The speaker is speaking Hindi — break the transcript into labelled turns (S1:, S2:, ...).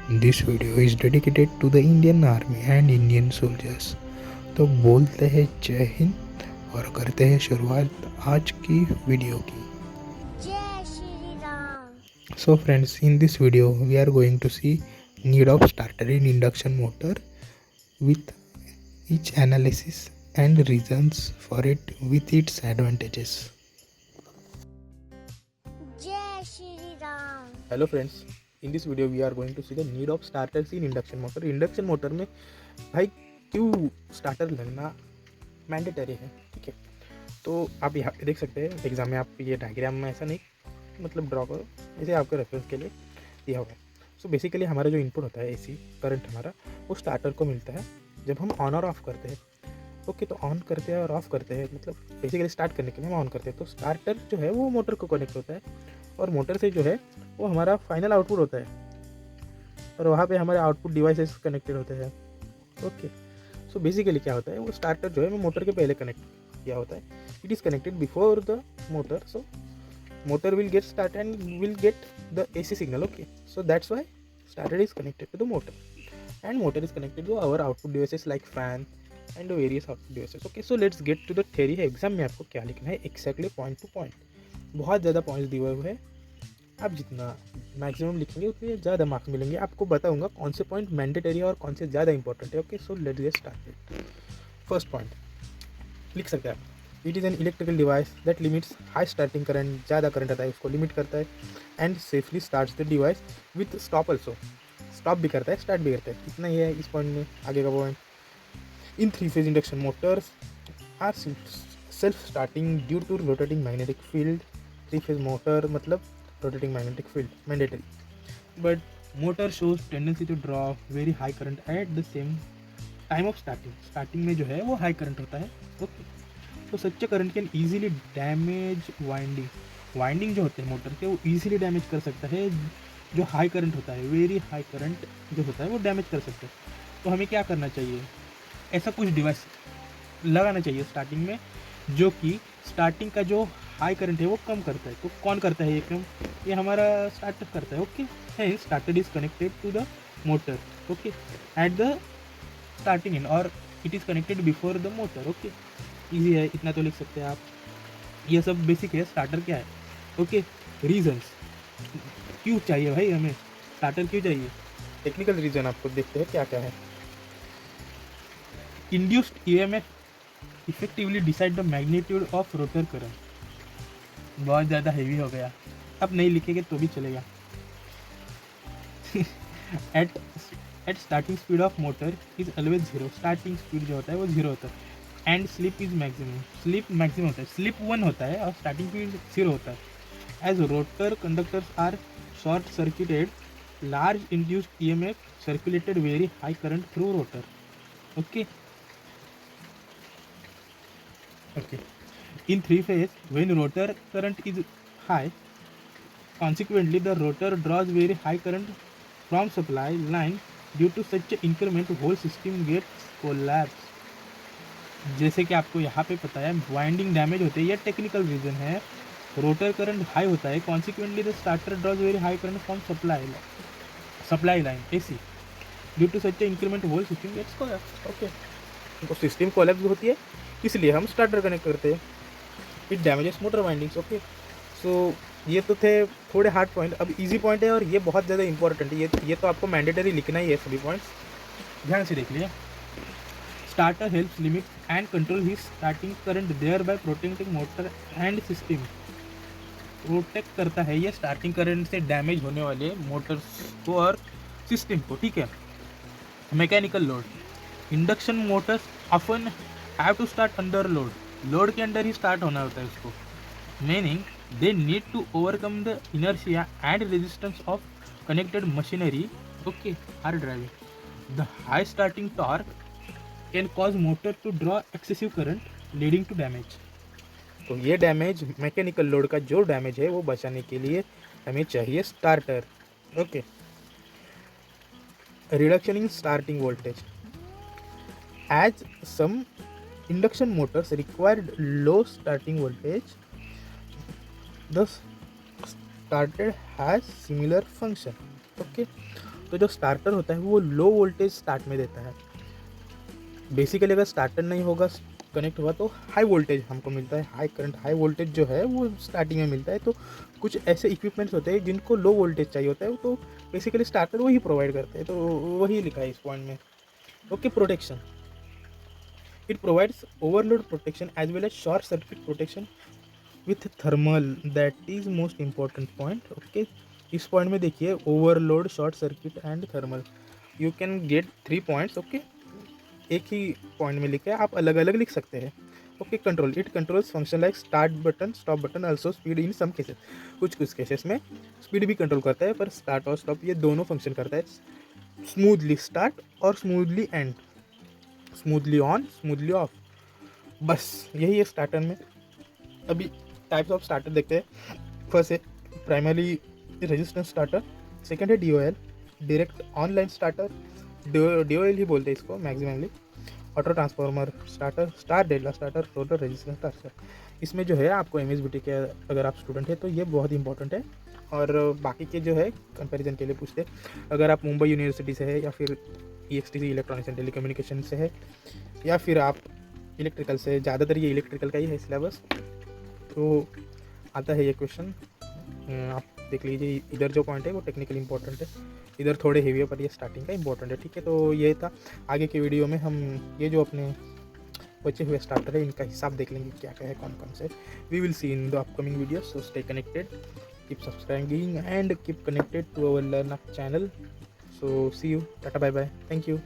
S1: This video is dedicated to the Indian Army and Indian soldiers. तो बोलते हैं जय हिंद और करते हैं शुरुआत आज की वीडियो की.
S2: जय Shri Ram.
S1: So friends, in this video we are going to see need of starter in induction motor with each analysis and reasons for it with its advantages.
S2: जय Shri Ram.
S1: Hello friends, in this video we are going to see the need of starters in induction motor. Induction motor में भाई क्यों स्टार्टर लगना मैंडेटरी है, ठीक है. तो आप यहाँ पे देख सकते हैं एग्जाम में, आप ये डायग्राम में ऐसा नहीं मतलब ड्रॉ करो, जैसे आपके रेफरेंस के लिए दिया हुआ है. सो बेसिकली हमारा जो इनपुट होता है एसी करंट हमारा, वो स्टार्टर को मिलता है जब हम ऑन और ऑफ करते हैं. ओके, तो ऑन करते हैं और ऑफ करते हैं, मतलब बेसिकली स्टार्ट करने के लिए हम ऑन करते हैं. तो स्टार्टर जो है वो मोटर को कनेक्ट होता है और मोटर से जो है वो हमारा फाइनल आउटपुट होता है और वहाँ पे हमारे आउटपुट डिवाइसेस कनेक्टेड होते हैं. ओके, सो बेसिकली क्या होता है, वो स्टार्टर जो है वो मोटर के पहले कनेक्ट किया होता है. It is connected before the motor, so motor will get start and will get the AC signal. Okay, so that's why starter is connected to the motor and motor is connected to our output devices like fan and various output devices. Okay, so let's get to the theory. है एग्जाम में आपको क्या लिखना है एक्जैक्टली पॉइंट टू पॉइंट. बहुत ज़्यादा पॉइंट्स दिए हुए हैं, आप जितना मैक्सिमम लिखेंगे उतने ज़्यादा मार्क्स मिलेंगे. आपको बताऊंगा कौन से पॉइंट मैंडेटरी है और कौन से ज़्यादा इंपॉर्टेंट है. Okay, so let's get started. First point लिख सकते हैं आप, it is an electrical device that limits high starting current. ज़्यादा करंट आता है उसको लिमिट करता है and safely starts the device with stop also. Stop भी करता है, स्टार्ट भी करता है. इतना ही है इस पॉइंट में. आगे का point, in 3-phase induction motors are self starting due to rotating magnetic field. 3-phase motor मतलब rotating magnetic field mandatory, but motor shows tendency to draw very high current at the same time of starting में जो है वो हाई करंट होता है. ओके, तो such current can easily damage winding जो होते हैं मोटर के, वो ईजिली डैमेज कर सकता है. जो हाई करंट होता है, वेरी हाई करंट जो होता है वो डैमेज कर सकता है. तो हमें क्या करना चाहिए, ऐसा कुछ डिवाइस लगाना चाहिए स्टार्टिंग में जो कि स्टार्टिंग का जो हाई करंट है वो कम करता है. तो कौन करता है ये कम, ये हमारा स्टार्टर करता है. ओके, है starter is connected to the motor. Okay, at the starting in और it is connected before the motor. Okay, easy है, इतना तो लिख सकते हैं आप. ये सब बेसिक है. स्टार्टर क्या है, ओके, रीजन्स क्यों चाहिए भाई हमें स्टार्टर, क्यों चाहिए, टेक्निकल रीजन आपको देखते हैं क्या क्या है. Induced EMF effectively decide the magnitude of rotor current. बहुत ज़्यादा हेवी हो गया, अब नहीं लिखेंगे तो भी चलेगा. At starting speed of motor is always zero. Starting speed जो होता है वो जीरो होता है. And slip is maximum. Slip maximum होता है, स्लिप 1 होता है और स्टार्टिंग स्पीड 0 होता है. As rotor conductors are short circuited, large induced EMF circulated very high current through rotor. Okay. In 3-phase, when rotor current is high, consequently the rotor draws very high current from supply line. Due to such increment, whole system gets collapse. जैसे कि आपको यहाँ पे पता है वाइंडिंग डैमेज होते हैं, ये टेक्निकल रीजन है. रोटर करंट हाई होता है, consequently the starter draws very high current from supply line AC. Due to such increment whole system gets collapse. Okay, तो सिस्टम कोलैप्स भी होती है, इसलिए हम स्टार्टर कनेक्ट करते हैं. It damages motor windings. Okay, so ये तो थे थोड़े हार्ड पॉइंट. अब इजी पॉइंट है और ये बहुत ज़्यादा इंपॉर्टेंट है. ये तो आपको मैंडेटरी लिखना ही है सभी पॉइंट्स, ध्यान से देख लिया. Starter helps limit and control his starting current thereby protecting motor and system. Protect करता है ये स्टार्टिंग करंट से डैमेज होने वाले मोटर्स को और सिस्टम को. ठीक है. Mechanical load, induction motors often have to start under load. Load के अंडर ही स्टार्ट होना होता है उसको, meaning they need to overcome the inertia and resistance of connected machinery. Okay, are driving. The high starting torque can cause motor to draw excessive current leading to damage. तो ये डैमेज, मैकेनिकल लोड का जो डैमेज है वो बचाने के लिए हमें चाहिए starter. Okay, reduction in starting voltage, as some induction motors required low starting voltage, the starter has similar function. Okay, तो जो स्टार्टर होता है वो लो वोल्टेज स्टार्ट में देता है। बेसिकली अगर स्टार्टर नहीं होगा कनेक्ट हुआ तो हाई वोल्टेज हमको मिलता है, हाई करंट हाई वोल्टेज जो है वो स्टार्टिंग में मिलता है। तो कुछ ऐसे इक्विपमेंट्स होते हैं जिनको लो वोल्टेज चाहिए होता है, तो बेसिकली स्टार्टर वही प्रोवाइड करते हैं। तो वही लिखा है इस पॉइंट में। Okay, protection, it provides overload protection as well as short circuit protection with thermal, that is most important point. Okay, इस पॉइंट में देखिए overload, short circuit and thermal, you can get 3 points. Okay, एक ही पॉइंट में लिखे, आप अलग अलग लिख सकते हैं। Okay, control, it controls function like start button, stop button, also speed in some cases, कुछ केसेस में स्पीड भी कंट्रोल करता है, पर स्टार्ट और स्टॉप ये दोनों फंक्शन करता है। स्मूथली स्टार्ट और smoothly and, smoothly on smoothly of, बस यही है स्टार्टर में। अभी टाइप्स ऑफ स्टार्टर देखते हैं। फर्स्ट है प्राइमरी रेजिस्टेंस स्टार्टर, सेकंड है DOL, direct online starter, DOL ही बोलते हैं इसको maximally, auto transformer starter, star delta starter, rotor resistance starter. इसमें जो है आपको MSBT के अगर आप स्टूडेंट हैं तो ये बहुत इंपॉर्टेंट है। और बाकी के जो है कंपैरिजन के लिए पूछते हैं, अगर आप मुंबई यूनिवर्सिटी से है या फिर EXTC इलेक्ट्रॉनिक्स एंड टेलीकम्युनिकेशन से है या फिर आप इलेक्ट्रिकल से, ज़्यादातर ये इलेक्ट्रिकल का ही है सिलेबस, तो आता है ये क्वेश्चन। आप देख लीजिए, इधर जो पॉइंट है वो टेक्निकल इंपॉर्टेंट है, इधर थोड़े हेवी है, पर ये स्टार्टिंग का इंपॉर्टेंट है। ठीक है, तो ये था। आगे के वीडियो में हम ये जो अपने बचे हुए स्टार्टर है इनका हिसाब देख लेंगे, क्या क्या है, कौन कौन से। We will see in the upcoming video, so stay connected, keep subscribing and keep connected to our learn channel. So see you, tata bye bye, thank you.